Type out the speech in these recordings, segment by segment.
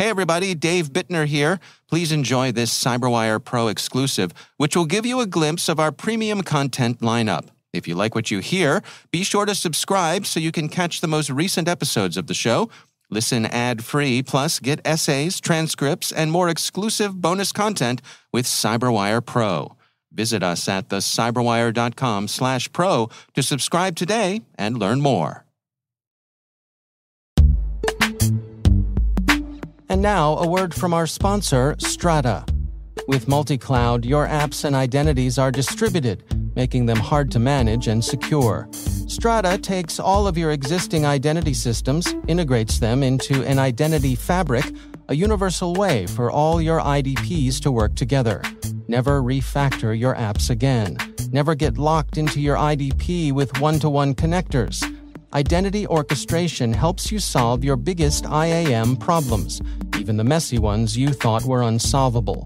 Hey everybody, Dave Bittner here. Please enjoy this CyberWire Pro exclusive, which will give you a glimpse of our premium content lineup. If you like what you hear, be sure to subscribe so you can catch the most recent episodes of the show. Listen ad-free, plus get essays, transcripts, and more exclusive bonus content with CyberWire Pro. Visit us at thecyberwire.com/pro to subscribe today and learn more. And now, a word from our sponsor, Strata. With multi-cloud, your apps and identities are distributed, making them hard to manage and secure. Strata takes all of your existing identity systems, integrates them into an identity fabric, a universal way for all your IDPs to work together. Never refactor your apps again. Never get locked into your IDP with one-to-one connectors. Identity orchestration helps you solve your biggest IAM problems, even the messy ones you thought were unsolvable.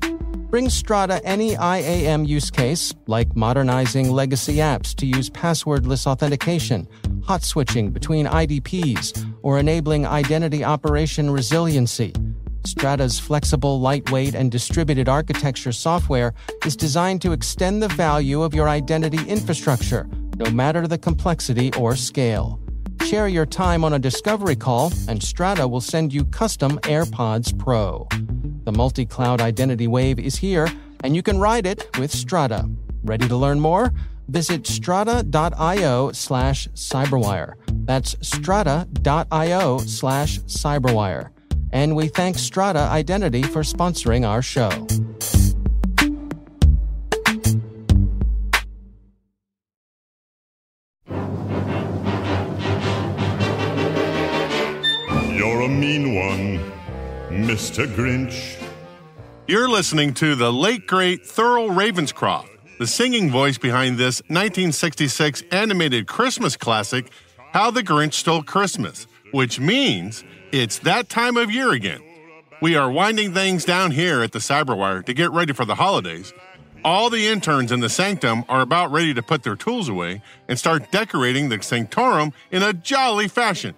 Bring Strata any IAM use case, like modernizing legacy apps to use passwordless authentication, hot switching between IDPs, or enabling identity operation resiliency. Strata's flexible, lightweight, and distributed architecture software is designed to extend the value of your identity infrastructure, no matter the complexity or scale. Share your time on a discovery call, and Strata will send you custom AirPods Pro. The multi-cloud identity wave is here, and you can ride it with Strata. Ready to learn more? Visit strata.io/cyberwire. That's strata.io/cyberwire. And we thank Strata Identity for sponsoring our show. You're a mean one, Mr. Grinch. You're listening to the late, great Thurl Ravenscroft, the singing voice behind this 1966 animated Christmas classic, How the Grinch Stole Christmas, which means it's that time of year again. We are winding things down here at the CyberWire to get ready for the holidays. All the interns in the sanctum are about ready to put their tools away and start decorating the sanctorum in a jolly fashion.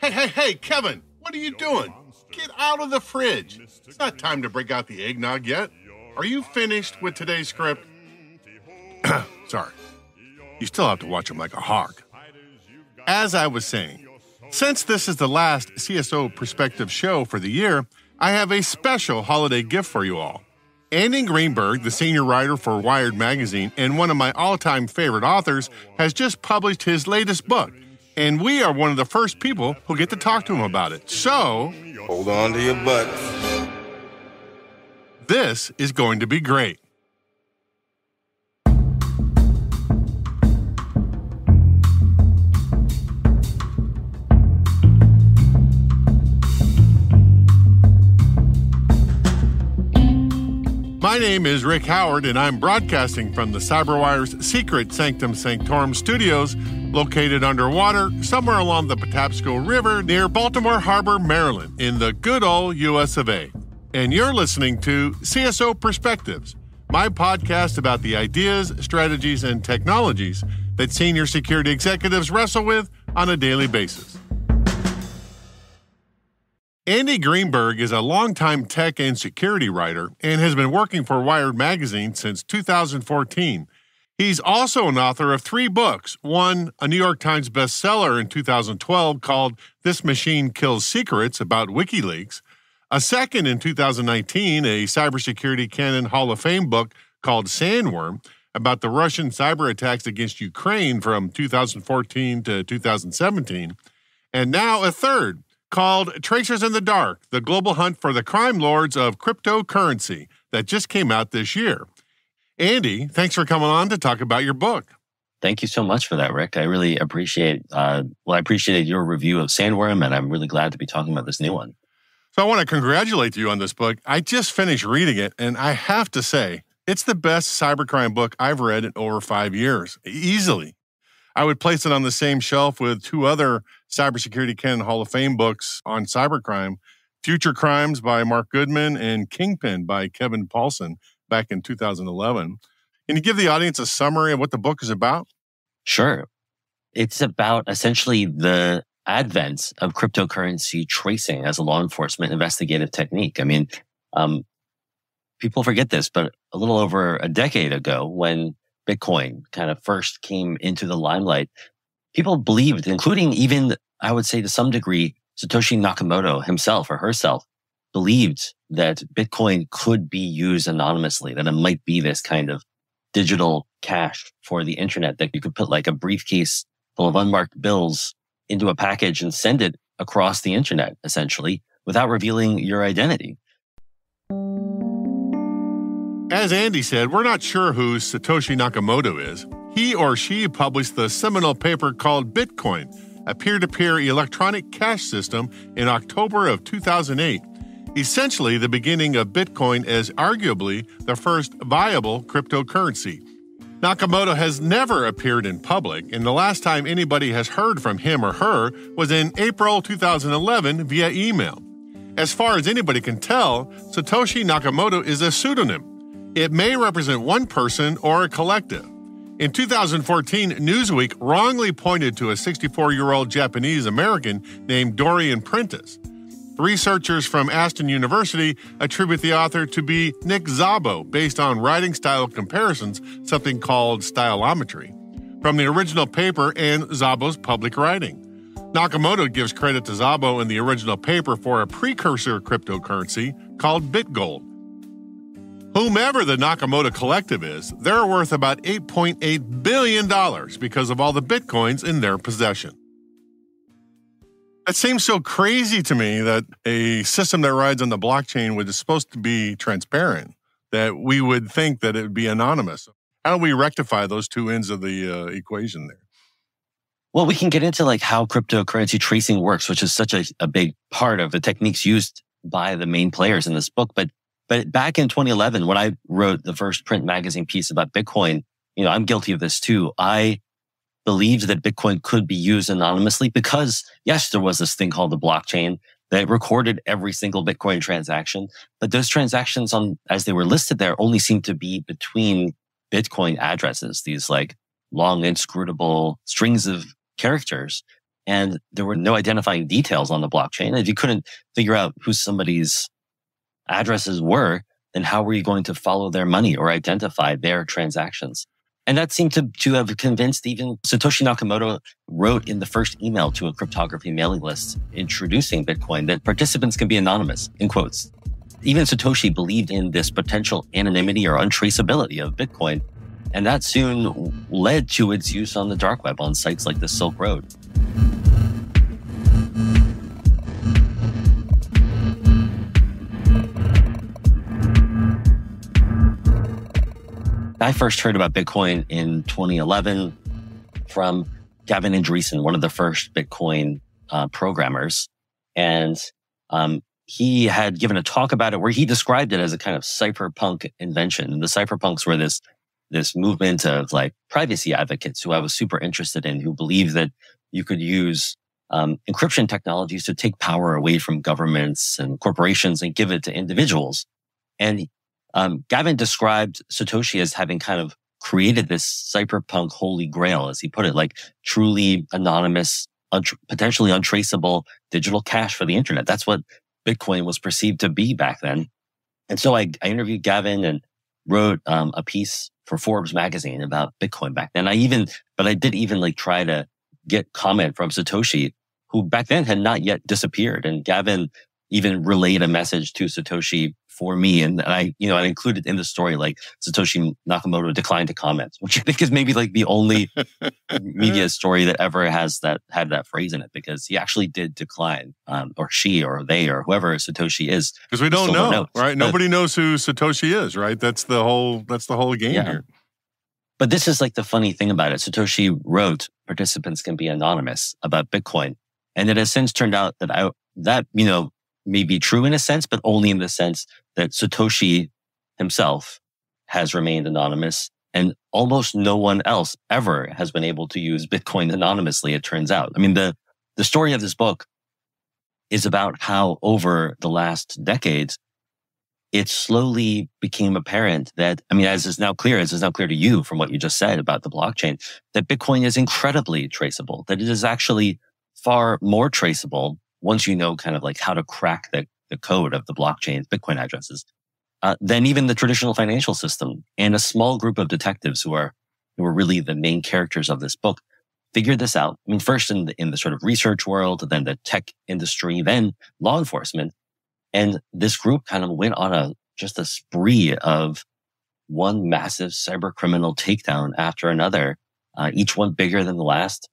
Hey, Kevin, what are you doing? Get out of the fridge. It's not time to break out the eggnog yet. Are you finished with today's script? Sorry. You still have to watch him like a hawk. As I was saying, since this is the last CSO Perspective show for the year, I have a special holiday gift for you all. Andy Greenberg, the senior writer for Wired magazine and one of my all-time favorite authors, has just published his latest book. And we are one of the first people who get to talk to him about it. So, hold on to your butts. This is going to be great. My name is Rick Howard, and I'm broadcasting from the CyberWire's secret Sanctum Sanctorum studios, located underwater somewhere along the Patapsco River near Baltimore Harbor, Maryland, in the good old US of A. And you're listening to CSO Perspectives, my podcast about the ideas, strategies, and technologies that senior security executives wrestle with on a daily basis. Andy Greenberg is a longtime tech and security writer and has been working for Wired magazine since 2014. He's also an author of 3 books, one a New York Times bestseller in 2012 called This Machine Kills Secrets about WikiLeaks, a second in 2019, a Cybersecurity Canon Hall of Fame book called Sandworm about the Russian cyber attacks against Ukraine from 2014 to 2017, and now a third called Tracers in the Dark, the Global Hunt for the Crime Lords of Cryptocurrency that just came out this year. Andy, thanks for coming on to talk about your book. Thank you so much for that, Rick. I really appreciate, I appreciated your review of Sandworm, and I'm really glad to be talking about this new one. So I want to congratulate you on this book. I just finished reading it, and I have to say, it's the best cybercrime book I've read in over 5 years, easily. I would place it on the same shelf with 2 other Cybersecurity Canon Hall of Fame books on cybercrime, Future Crimes by Mark Goodman and Kingpin by Kevin Paulson back in 2011. Can you give the audience a summary of what the book is about? Sure. It's about essentially the advent of cryptocurrency tracing as a law enforcement investigative technique. I mean, people forget this, but a little over a decade ago, when Bitcoin kind of first came into the limelight, people believed, including even, I would say to some degree, Satoshi Nakamoto himself or herself, believed that Bitcoin could be used anonymously, that it might be this kind of digital cash for the internet, that you could put like a briefcase full of unmarked bills into a package and send it across the internet, essentially, without revealing your identity. As Andy said, we're not sure who Satoshi Nakamoto is. He or she published the seminal paper called Bitcoin, a peer-to-peer electronic cash system, in October of 2008, essentially the beginning of Bitcoin as arguably the first viable cryptocurrency. Nakamoto has never appeared in public, and the last time anybody has heard from him or her was in April 2011 via email. As far as anybody can tell, Satoshi Nakamoto is a pseudonym. It may represent one person or a collective. In 2014, Newsweek wrongly pointed to a 64-year-old Japanese American named Dorian Prentice. Researchers from Aston University attribute the author to be Nick Szabo based on writing style comparisons, something called stylometry, from the original paper and Szabo's public writing. Nakamoto gives credit to Szabo in the original paper for a precursor cryptocurrency called BitGold. Whomever the Nakamoto collective is, they're worth about $8.8 billion because of all the Bitcoins in their possession. It seems so crazy to me that a system that rides on the blockchain was supposed to be transparent, that we would think that it would be anonymous. How do we rectify those two ends of the equation there? Well, we can get into like how cryptocurrency tracing works, which is such a big part of the techniques used by the main players in this book. But back in 2011, when I wrote the first print magazine piece about Bitcoin, I'm guilty of this too. I believed that Bitcoin could be used anonymously because, yes, there was this thing called the blockchain that recorded every single Bitcoin transaction. But those transactions, as they were listed there, only seemed to be between Bitcoin addresses, these like long, inscrutable strings of characters. And there were no identifying details on the blockchain. If you couldn't figure out who somebody's addresses were, then how were you going to follow their money or identify their transactions? And that seemed to have convinced even Satoshi Nakamoto wrote in the first email to a cryptography mailing list introducing Bitcoin that participants can be anonymous, in quotes. Even Satoshi believed in this potential anonymity or untraceability of Bitcoin. And that soon led to its use on the dark web on sites like the Silk Road. I first heard about Bitcoin in 2011 from Gavin Andreessen, one of the first Bitcoin programmers. And he had given a talk about it where he described it as a kind of cypherpunk invention. And the cypherpunks were this movement of like privacy advocates who I was super interested in, who believed that you could use encryption technologies to take power away from governments and corporations and give it to individuals. And Gavin described Satoshi as having kind of created this cypherpunk holy grail, as he put it, like truly anonymous, potentially untraceable digital cash for the internet. That's what Bitcoin was perceived to be back then. And so I interviewed Gavin and wrote a piece for Forbes magazine about Bitcoin back then. But I did even like try to get comment from Satoshi, who back then had not yet disappeared. And Gavin even relayed a message to Satoshi for me. And I included in the story, like Satoshi Nakamoto declined to comment, which I think is maybe like the only media story that ever had that phrase in it, because he actually did decline, or she or they or whoever Satoshi is. Because we don't know, right? Nobody knows who Satoshi is, right? That's the whole game here. But this is like the funny thing about it. Satoshi wrote, participants can be anonymous about Bitcoin. And it has since turned out that may be true in a sense, but only in the sense that Satoshi himself has remained anonymous, and almost no one else ever has been able to use Bitcoin anonymously, it turns out. I mean, the story of this book is about how over the last decades, it slowly became apparent that, as is now clear to you from what you just said about the blockchain, that Bitcoin is incredibly traceable, that it is actually far more traceable once you know kind of like how to crack the code of the blockchain Bitcoin addresses than even the traditional financial system. And a small group of detectives who are really the main characters of this book figured this out. I mean, first in the sort of research world, then the tech industry, then law enforcement. And this group kind of went on just a spree of one massive cyber criminal takedown after another, each one bigger than the last,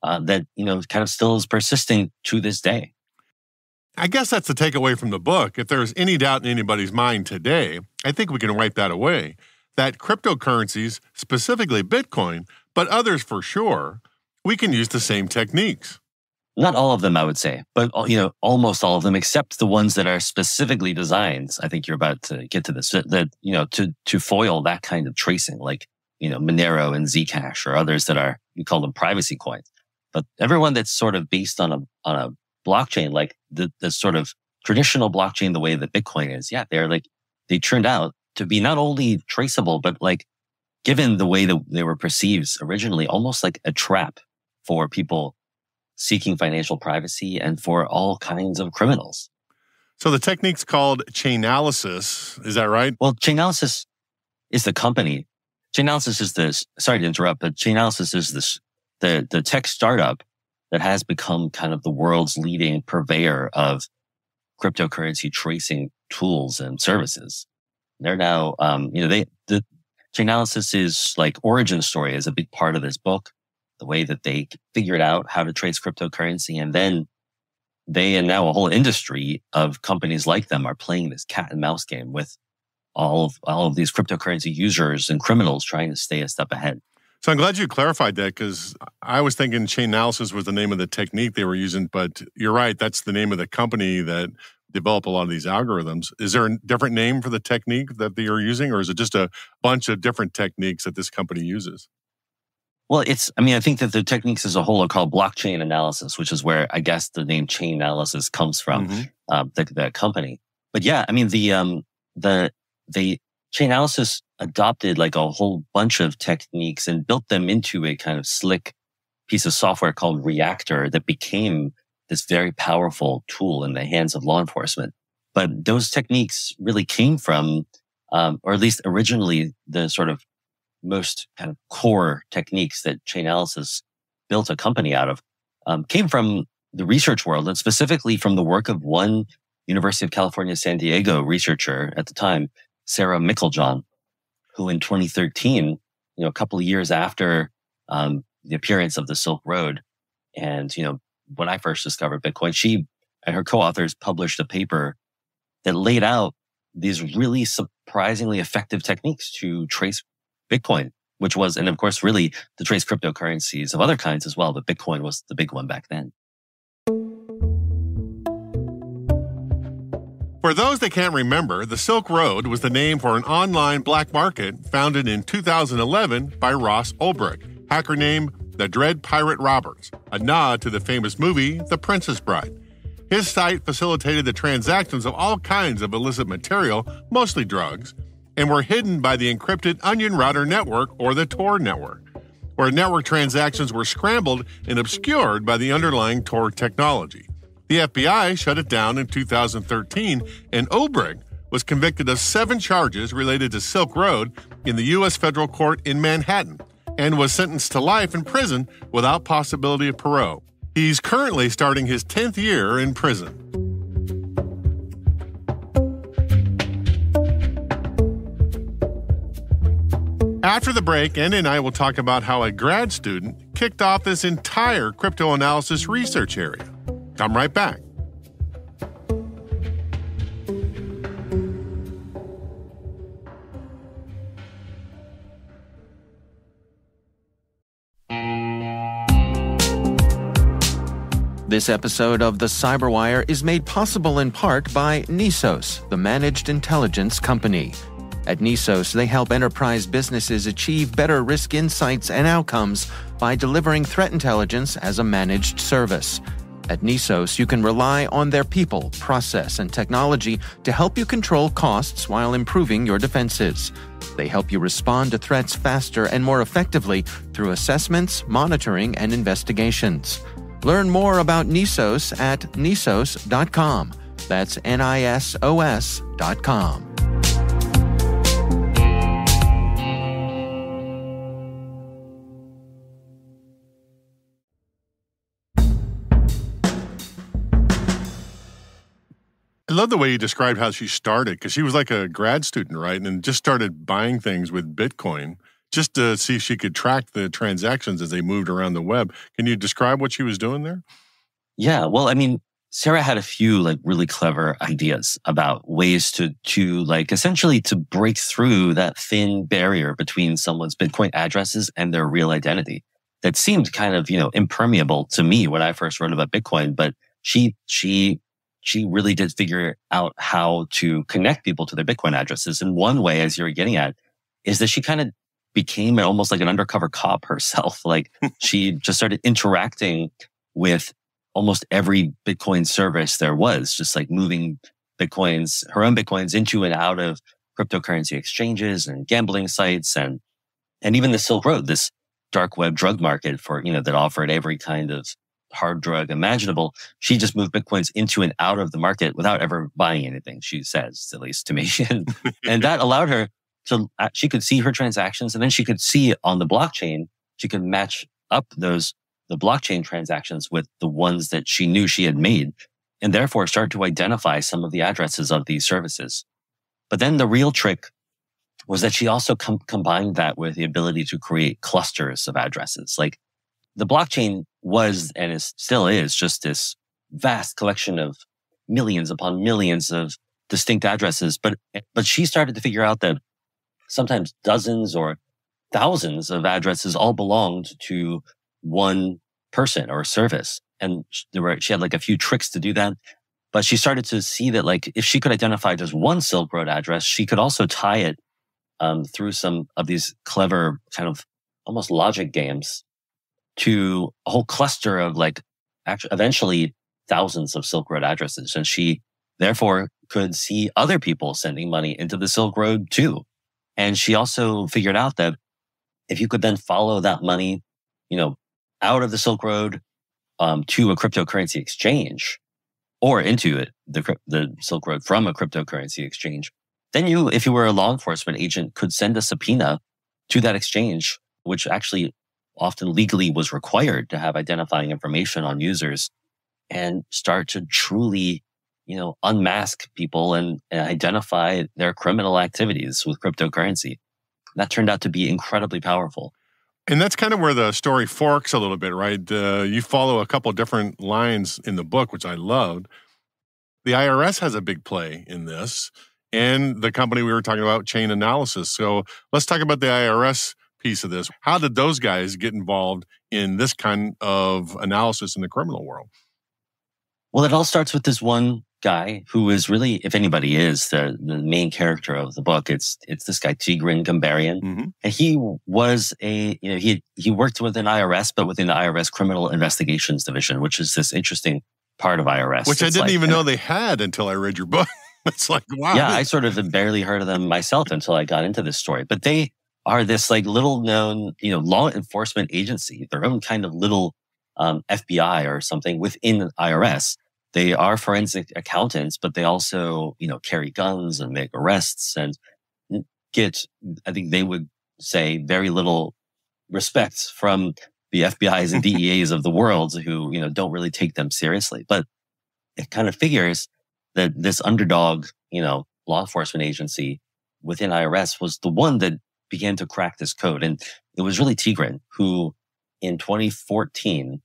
that, kind of still is persisting to this day. I guess that's the takeaway from the book. If there's any doubt in anybody's mind today, I think we can wipe that away. That cryptocurrencies, specifically Bitcoin, but others for sure, we can use the same techniques. Not all of them, I would say, but almost all of them, except the ones that are specifically designed. I think you're about to get to this. That to foil that kind of tracing, like Monero and Zcash or others that are, we call them privacy coins. But everyone that's sort of based on a blockchain, like the sort of traditional blockchain, the way that Bitcoin is, they turned out to be not only traceable, but given the way that they were perceived originally, almost like a trap for people seeking financial privacy and for all kinds of criminals. So the technique's called Chainalysis. Is that right? Well, Chainalysis is the company. Chainalysis is this, sorry to interrupt, but Chainalysis is this, the tech startup that has become kind of the world's leading purveyor of cryptocurrency tracing tools and services. They're now, the Chainalysis' origin story is a big part of this book. The way that they figured out how to trace cryptocurrency, and then they and now a whole industry of companies like them are playing this cat and mouse game with all of these cryptocurrency users and criminals trying to stay a step ahead. So I'm glad you clarified that, because I was thinking Chainalysis was the name of the technique they were using, but you're right, that's the name of the company that developed a lot of these algorithms. Is there a different name for the technique that they are using, or is it just a bunch of different techniques that this company uses? Well, I think that the techniques as a whole are called blockchain analysis, which is where I guess the name Chainalysis comes from, the company. But yeah, the Chainalysis adopted a whole bunch of techniques and built them into a kind of slick piece of software called Reactor that became this very powerful tool in the hands of law enforcement. But those techniques really came from, or at least originally, the sort of most kind of core techniques that Chainalysis built a company out of came from the research world, and specifically from the work of one University of California, San Diego researcher at the time, Sarah Mickeljohn, who in 2013, a couple of years after the appearance of the Silk Road, and when I first discovered Bitcoin, she and her co-authors published a paper that laid out these really surprisingly effective techniques to trace Bitcoin, which was, and of course, really to trace cryptocurrencies of other kinds as well, but Bitcoin was the big one back then. For those that can't remember, the Silk Road was the name for an online black market founded in 2011 by Ross Ulbricht, hacker name The Dread Pirate Roberts, a nod to the famous movie The Princess Bride. His site facilitated the transactions of all kinds of illicit material, mostly drugs, and were hidden by the encrypted Onion Router Network, or the Tor network, where network transactions were scrambled and obscured by the underlying Tor technology. The FBI shut it down in 2013, and Ulbricht was convicted of 7 charges related to Silk Road in the U.S. federal court in Manhattan, and was sentenced to life in prison without possibility of parole. He's currently starting his 10th year in prison. After the break, Andy and I will talk about how a grad student kicked off this entire crypto analysis research area. Come right back. This episode of the CyberWire is made possible in part by Nisos, the managed intelligence company. At Nisos, they help enterprise businesses achieve better risk insights and outcomes by delivering threat intelligence as a managed service. At Nisos, you can rely on their people, process, and technology to help you control costs while improving your defenses. They help you respond to threats faster and more effectively through assessments, monitoring, and investigations. Learn more about Nisos at Nisos.com. That's NISOS.com. I love the way you described how she started, because she was like a grad student, right? And just started buying things with Bitcoin just to see if she could track the transactions as they moved around the web. Can you describe what she was doing there? Yeah, well, I mean, Sarah had a few like really clever ideas about ways to like essentially to break through that thin barrier between someone's Bitcoin addresses and their real identity. That seemed kind of, impermeable to me when I first wrote about Bitcoin, but she really did figure out how to connect people to their Bitcoin addresses. And one way, as you're getting at, is that she kind of became almost like an undercover cop herself. Like she just started interacting with almost every Bitcoin service there was, just like moving her own Bitcoins into and out of cryptocurrency exchanges and gambling sites and even the Silk Road, this dark web drug market for, that offered every kind of hard drug imaginable. She just moved Bitcoins into and out of the market without ever buying anything, she says, at least to me. And that allowed her she could see her transactions, and then she could see on the blockchain, she could match up the blockchain transactions with the ones that she knew she had made, and therefore start to identify some of the addresses of these services. But then the real trick was that she also combined that with the ability to create clusters of addresses. Like the blockchain was and still is just this vast collection of millions upon millions of distinct addresses. But she started to figure out that sometimes dozens or thousands of addresses all belonged to one person or service. And she had like a few tricks to do that. But she started to see that like if she could identify just one Silk Road address, she could also tie it through some of these clever kind of almost logic games to a whole cluster of like eventually thousands of Silk Road addresses. And she therefore could see other people sending money into the Silk Road too. And she also figured out that if you could then follow that money, out of the Silk Road to a cryptocurrency exchange or into it, the Silk Road from a cryptocurrency exchange, then you, if you were a law enforcement agent, could send a subpoena to that exchange, which actually often legally was required to have identifying information on users, and start to truly unmask people and identify their criminal activities with cryptocurrency. That turned out to be incredibly powerful. And that's kind of where the story forks a little bit, right? You follow a couple different lines in the book, which I loved. The IRS has a big play in this, and the company we were talking about, Chain Analysis. So let's talk about the IRS piece of this. How did those guys get involved in this kind of analysis in the criminal world? Well, it all starts with this one guy who is really, if anybody is, the main character of the book. It's this guy, Tigran Gambaryan. Mm-hmm. And he was he worked within IRS, but within the IRS Criminal Investigations Division, which is this interesting part of IRS. Which I didn't even know they had until I read your book. It's like, wow. Yeah, I sort of had barely heard of them myself until I got into this story. But they are this like little known, law enforcement agency, their own kind of little FBI or something within IRS. They are forensic accountants, but they also, carry guns and make arrests and get, I think they would say, very little respect from the FBIs and DEAs of the world who, don't really take them seriously. But it kind of figures that this underdog, law enforcement agency within IRS was the one that began to crack this code. And it was really Tigran who, in 2014,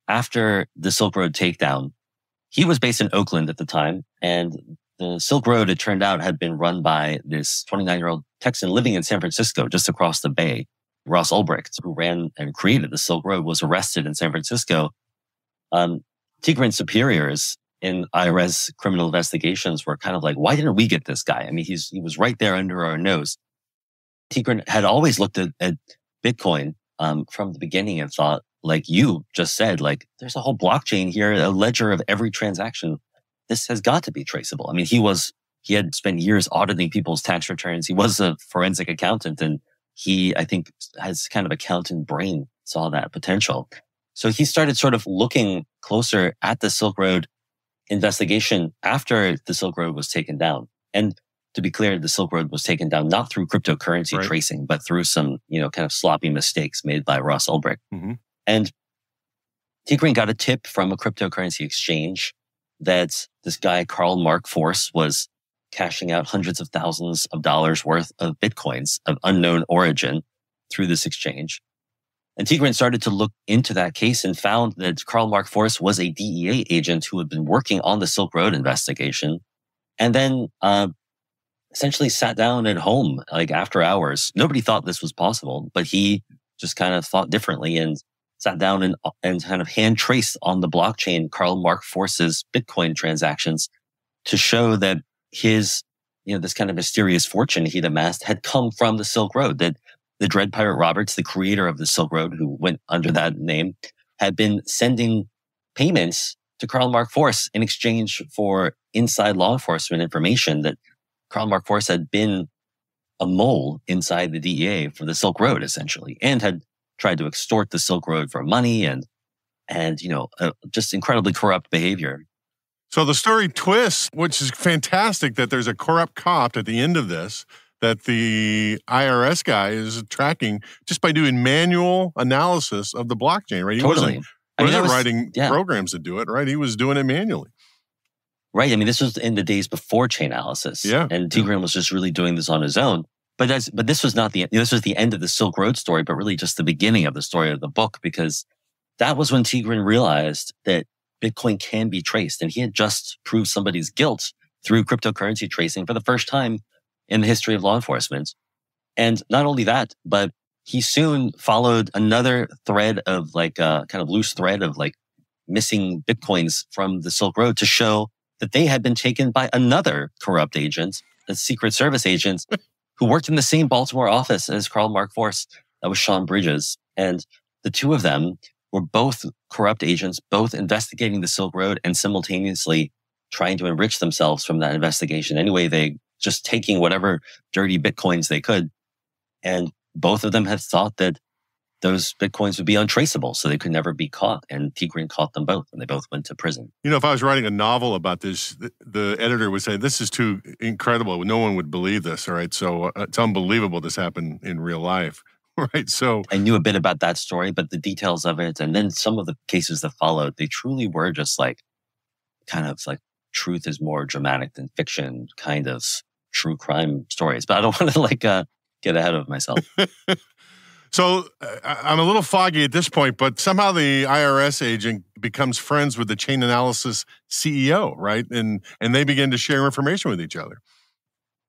after the Silk Road takedown, he was based in Oakland at the time, and the Silk Road, it turned out, had been run by this 29-year-old Texan living in San Francisco, just across the bay. Ross Ulbricht, who ran and created the Silk Road, was arrested in San Francisco. Tigran's superiors in IRS criminal investigations were kind of like, why didn't we get this guy? I mean, he was right there under our nose. Tigran had always looked at Bitcoin from the beginning and thought, like you just said, like there's a whole blockchain here, a ledger of every transaction. This has got to be traceable. I mean, he had spent years auditing people's tax returns. He was a forensic accountant, and he, I think, has kind of accountant brain, saw that potential. So he started sort of looking closer at the Silk Road investigation after the Silk Road was taken down. And to be clear, the Silk Road was taken down not through cryptocurrency tracing, but through some, kind of sloppy mistakes made by Ross Ulbricht. Mm-hmm. And T. Green got a tip from a cryptocurrency exchange that this guy, Karl Mark Force, was cashing out hundreds of thousands of dollars worth of Bitcoins of unknown origin through this exchange. And T. Green started to look into that case and found that Karl Mark Force was a DEA agent who had been working on the Silk Road investigation, and then essentially sat down at home, like after hours. Nobody thought this was possible, but he just kind of thought differently and sat down and kind of hand traced on the blockchain Karl Mark Force's Bitcoin transactions to show that his, this kind of mysterious fortune he'd amassed had come from the Silk Road, that the Dread Pirate Roberts, the creator of the Silk Road, who went under that name, had been sending payments to Karl Mark Force in exchange for inside law enforcement information that Karl Mark Force had been a mole inside the DEA for the Silk Road, essentially, and had tried to extort the Silk Road for money and just incredibly corrupt behavior. So the story twists, which is fantastic that there's a corrupt cop at the end of this that the IRS guy is tracking just by doing manual analysis of the blockchain, right? He Totally. wasn't writing programs to do it, right? He was doing it manually. Right. I mean, this was in the days before Chainalysis. Yeah. And T. Green was just really doing this on his own. But this was not this was the end of the Silk Road story, but really just the beginning of the story of the book, because that was when T. Green realized that Bitcoin can be traced. And he had just proved somebody's guilt through cryptocurrency tracing for the first time in the history of law enforcement. And not only that, but he soon followed another thread of kind of loose thread of missing Bitcoins from the Silk Road to show that they had been taken by another corrupt agent, a Secret Service agent, who worked in the same Baltimore office as Karl Mark Force. That was Sean Bridges. And the two of them were both corrupt agents, both investigating the Silk Road and simultaneously trying to enrich themselves from that investigation. Anyway, they just taking whatever dirty Bitcoins they could. And both of them had thought that those Bitcoins would be untraceable, so they could never be caught. And T. Green caught them both, and they both went to prison. If I was writing a novel about this, the editor would say, this is too incredible. No one would believe this, all right? So it's unbelievable this happened in real life, right? So I knew a bit about that story, but the details of it, and then some of the cases that followed, they truly were just kind of truth is more dramatic than fiction kind of true crime stories. But I don't want to get ahead of myself. So I'm a little foggy at this point, but somehow the IRS agent becomes friends with the Chainalysis CEO, right? And they begin to share information with each other.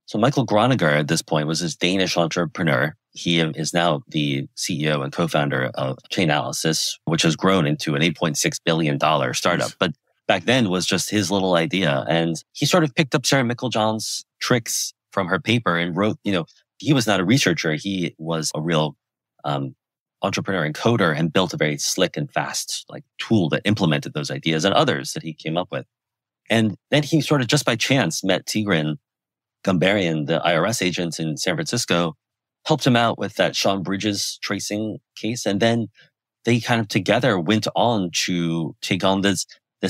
So Michael Groninger at this point was this Danish entrepreneur. He is now the CEO and co-founder of Chainalysis, which has grown into an $8.6 billion startup. But back then was just his little idea. And he sort of picked up Sarah Mickeljohn's tricks from her paper and wrote, he was not a researcher. He was a real entrepreneur and coder, and built a very slick and fast tool that implemented those ideas and others that he came up with. And then he sort of just by chance met Tigran Gumbarian, the IRS agent in San Francisco, helped him out with that Sean Bridges tracing case. And then they kind of together went on to take on this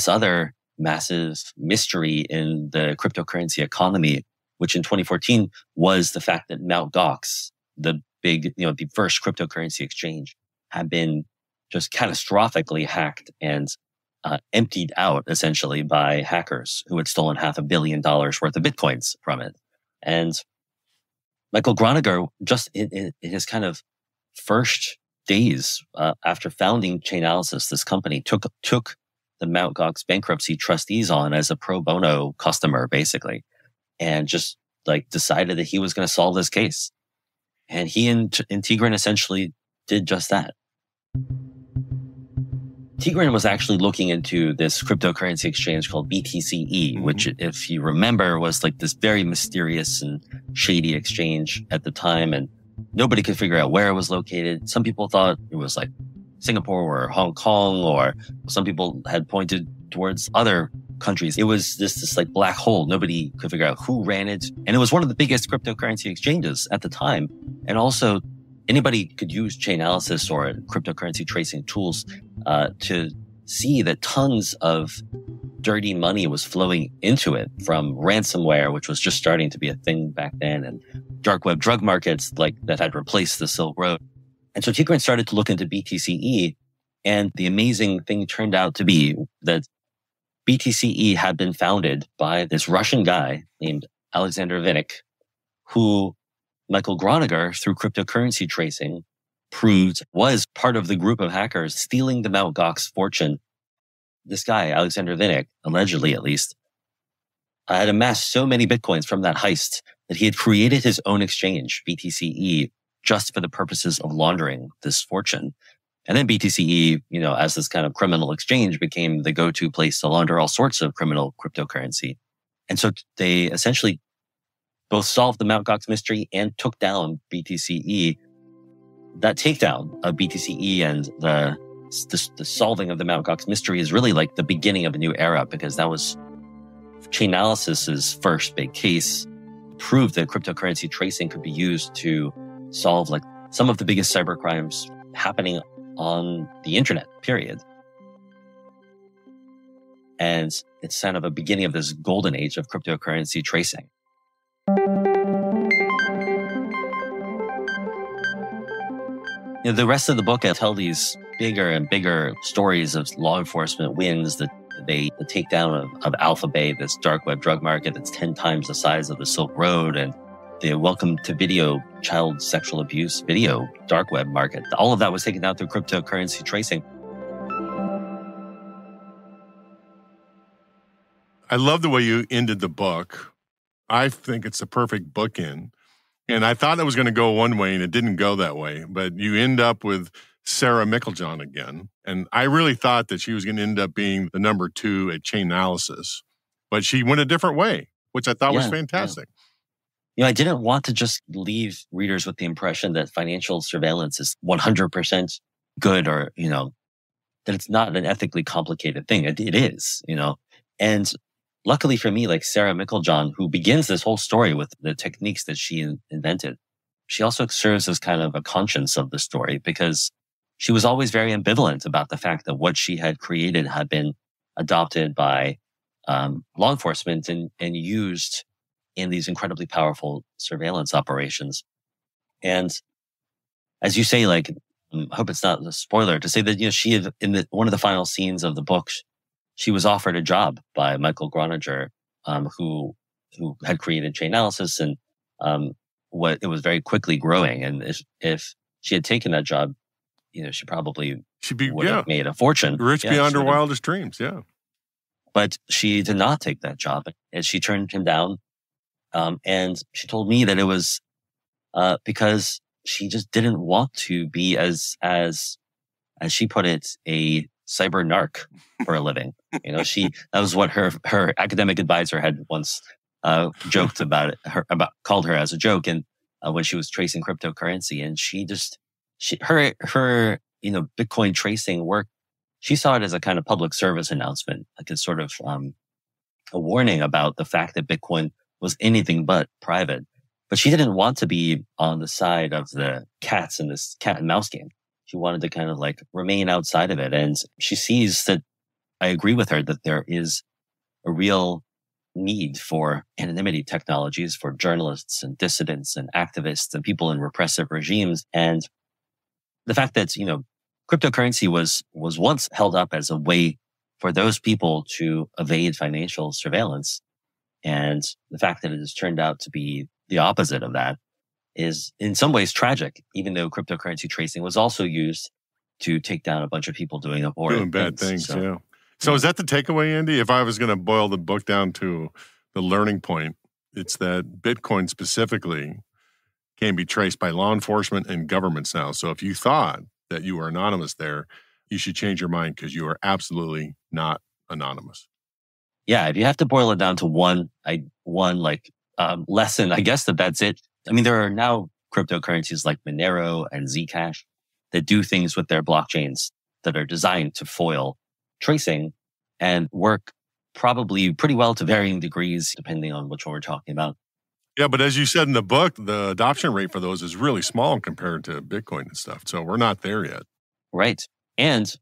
other massive mystery in the cryptocurrency economy, which in 2014 was the fact that Mt. Gox, the big, the first cryptocurrency exchange, had been just catastrophically hacked and emptied out essentially by hackers who had stolen $500 million worth of Bitcoins from it. And Michael Groninger, just in his kind of first days after founding Chainalysis, this company took the Mt. Gox bankruptcy trustees on as a pro bono customer, basically, and just decided that he was going to solve this case. And he and Tigran essentially did just that. Tigran was actually looking into this cryptocurrency exchange called BTCE, which, if you remember, was this very mysterious and shady exchange at the time. And nobody could figure out where it was located. Some people thought it was Singapore or Hong Kong, or some people had pointed towards other countries. It was this black hole. Nobody could figure out who ran it. And it was one of the biggest cryptocurrency exchanges at the time. And also anybody could use chain analysis or cryptocurrency tracing tools to see that tons of dirty money was flowing into it from ransomware, which was just starting to be a thing back then, and dark web drug markets like that had replaced the Silk Road. And so Tigran started to look into BTCE, and the amazing thing turned out to be that BTCE had been founded by this Russian guy named Alexander Vinnik, who Michael Groninger, through cryptocurrency tracing, proved was part of the group of hackers stealing the Mt. Gox fortune. This guy, Alexander Vinnik, allegedly at least, had amassed so many Bitcoins from that heist that he had created his own exchange, BTCE, just for the purposes of laundering this fortune. And then BTCE, as this kind of criminal exchange, became the go-to place to launder all sorts of criminal cryptocurrency. And so they essentially both solved the Mt. Gox mystery and took down BTCE. That takedown of BTCE and the solving of the Mt. Gox mystery is really like the beginning of a new era, because that was Chainalysis's first big case, proved that cryptocurrency tracing could be used to solve like some of the biggest cyber crimes happening on the internet, period. And it's kind of a beginning of this golden age of cryptocurrency tracing. The rest of the book, I tell these bigger and bigger stories of law enforcement wins, the takedown of Alphabet, this dark web drug market that's 10 times the size of the Silk Road, and the welcome to video child sexual abuse video dark web market. All of that was taken down through cryptocurrency tracing. I love the way you ended the book. I think it's the perfect bookend. And I thought it was going to go one way, and it didn't go that way. But you end up with Sarah Meiklejohn again. And I really thought that she was going to end up being the number 2 at Chainalysis. But she went a different way, which I thought was fantastic. I didn't want to just leave readers with the impression that financial surveillance is 100% good, or, that it's not an ethically complicated thing. It is, And luckily for me, like Sarah Meiklejohn, who begins this whole story with the techniques that she invented, she also serves as kind of a conscience of the story, because she was always very ambivalent about the fact that what she had created had been adopted by law enforcement and used in these incredibly powerful surveillance operations. And as you say, like, I hope it's not a spoiler to say that, she had, in one of the final scenes of the book, she was offered a job by Michael Groninger, who had created Chainalysis, and it was very quickly growing. And if she had taken that job, she probably would have made a fortune. Rich beyond her wildest dreams, yeah. But she did not take that job, and she turned him down. And she told me that it was because she just didn't want to be, as she put it, a cyber narc for a living. That was what her academic advisor had once joked about it, called her as a joke, and when she was tracing cryptocurrency. And her Bitcoin tracing work, she saw it as a kind of public service announcement, like a sort of a warning about the fact that Bitcoin was anything but private. But she didn't want to be on the side of the cats in this cat and mouse game. She wanted to kind of like remain outside of it. And she sees that, I agree with her, that there is a real need for anonymity technologies for journalists and dissidents and activists and people in repressive regimes. And the fact that, cryptocurrency was once held up as a way for those people to evade financial surveillance. And the fact that it has turned out to be the opposite of that is in some ways tragic, even though cryptocurrency tracing was also used to take down a bunch of people doing bad things. So is that the takeaway, Andy? If I was going to boil the book down to the learning point, it's that Bitcoin specifically can be traced by law enforcement and governments now. So if you thought that you were anonymous there, you should change your mind, because you are absolutely not anonymous. Yeah, if you have to boil it down to one lesson, I guess that's it. I mean, there are now cryptocurrencies like Monero and Zcash that do things with their blockchains that are designed to foil tracing and work probably pretty well to varying degrees, depending on which one we're talking about. Yeah, but as you said in the book, the adoption rate for those is really small compared to Bitcoin and stuff. So we're not there yet. Right. And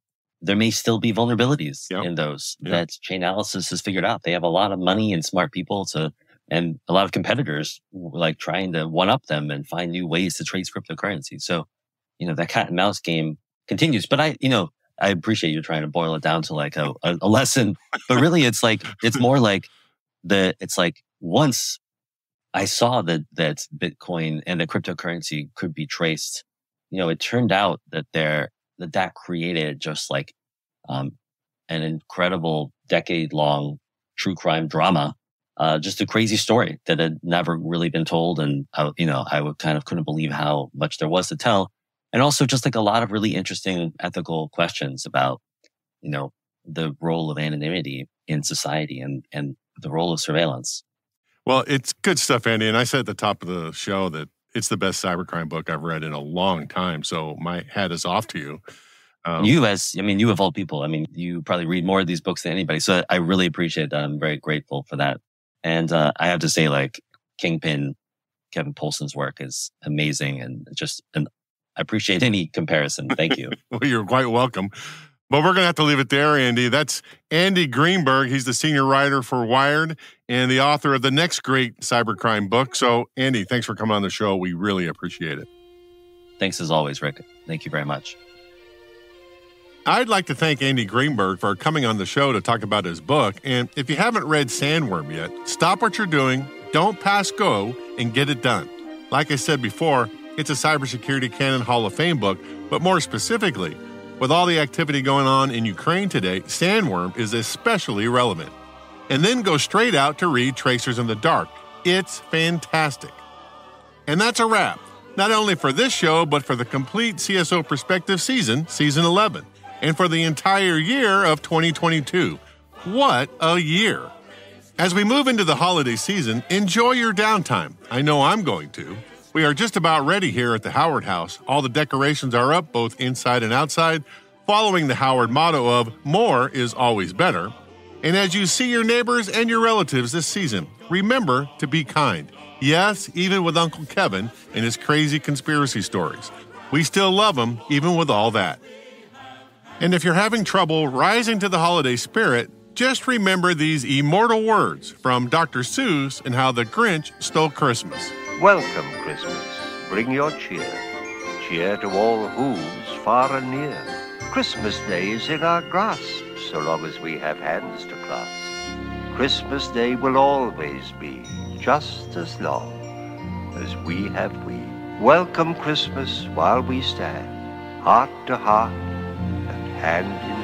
there may still be vulnerabilities Yep. in those that Chainalysis has figured out. They have a lot of money and smart people and a lot of competitors like trying to one up them and find new ways to trace cryptocurrency. So, that cat and mouse game continues. But I appreciate you trying to boil it down to like a lesson, but really it's more like once I saw that Bitcoin and the cryptocurrency could be traced, it turned out that created just like an incredible decade-long true crime drama, just a crazy story that had never really been told, and I couldn't believe how much there was to tell, and also just like a lot of really interesting ethical questions about the role of anonymity in society and the role of surveillance. Well, it's good stuff, Andy. And I said at the top of the show that it's the best cybercrime book I've read in a long time. So my hat is off to you. You of all people, you probably read more of these books than anybody. So I really appreciate that. I'm very grateful for that. And I have to say, like, Kingpin, Kevin Poulsen's work is amazing. And I appreciate any comparison. Thank you. Well, you're quite welcome. But we're going to have to leave it there, Andy. That's Andy Greenberg. He's the senior writer for Wired and the author of the next great cybercrime book. So, Andy, thanks for coming on the show. We really appreciate it. Thanks as always, Rick. Thank you very much. I'd like to thank Andy Greenberg for coming on the show to talk about his book. And if you haven't read Sandworm yet, stop what you're doing, don't pass go, and get it done. Like I said before, it's a Cybersecurity Canon Hall of Fame book, but more specifically, with all the activity going on in Ukraine today, Sandworm is especially relevant. And then go straight out to read Tracers in the Dark. It's fantastic. And that's a wrap, not only for this show, but for the complete CSO Perspective season 11, and for the entire year of 2022. What a year. As we move into the holiday season, enjoy your downtime. I know I'm going to. We are just about ready here at the Howard House. All the decorations are up, both inside and outside, following the Howard motto of more is always better. And as you see your neighbors and your relatives this season, remember to be kind. Yes, even with Uncle Kevin and his crazy conspiracy stories. We still love him, even with all that. And if you're having trouble rising to the holiday spirit, just remember these immortal words from Dr. Seuss and How the Grinch Stole Christmas. Welcome, Christmas. Bring your cheer. Cheer to all who's far and near. Christmas Day is in our grasp, so long as we have hands to clasp. Christmas Day will always be, just as long as we have we. Welcome Christmas while we stand, heart to heart and hand in hand.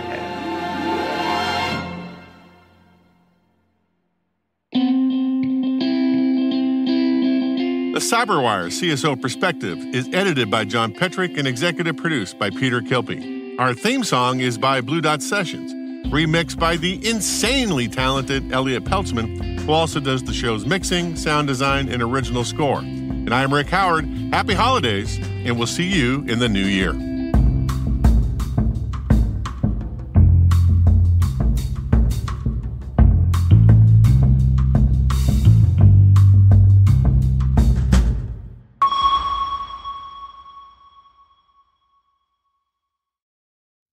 The CyberWire CSO Perspective is edited by John Petrick and executive produced by Peter Kilpie. Our theme song is by Blue Dot Sessions, remixed by the insanely talented Elliot Peltzman, who also does the show's mixing, sound design, and original score. And I'm Rick Howard. Happy holidays, and we'll see you in the new year.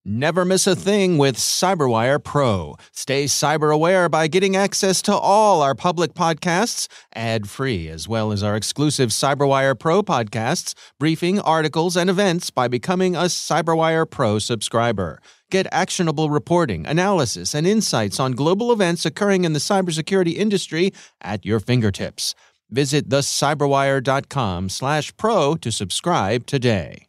Never miss a thing with CyberWire Pro. Stay cyber aware by getting access to all our public podcasts ad-free, as well as our exclusive CyberWire Pro podcasts, briefing, articles, and events by becoming a CyberWire Pro subscriber. Get actionable reporting, analysis, and insights on global events occurring in the cybersecurity industry at your fingertips. Visit thecyberwire.com/pro to subscribe today.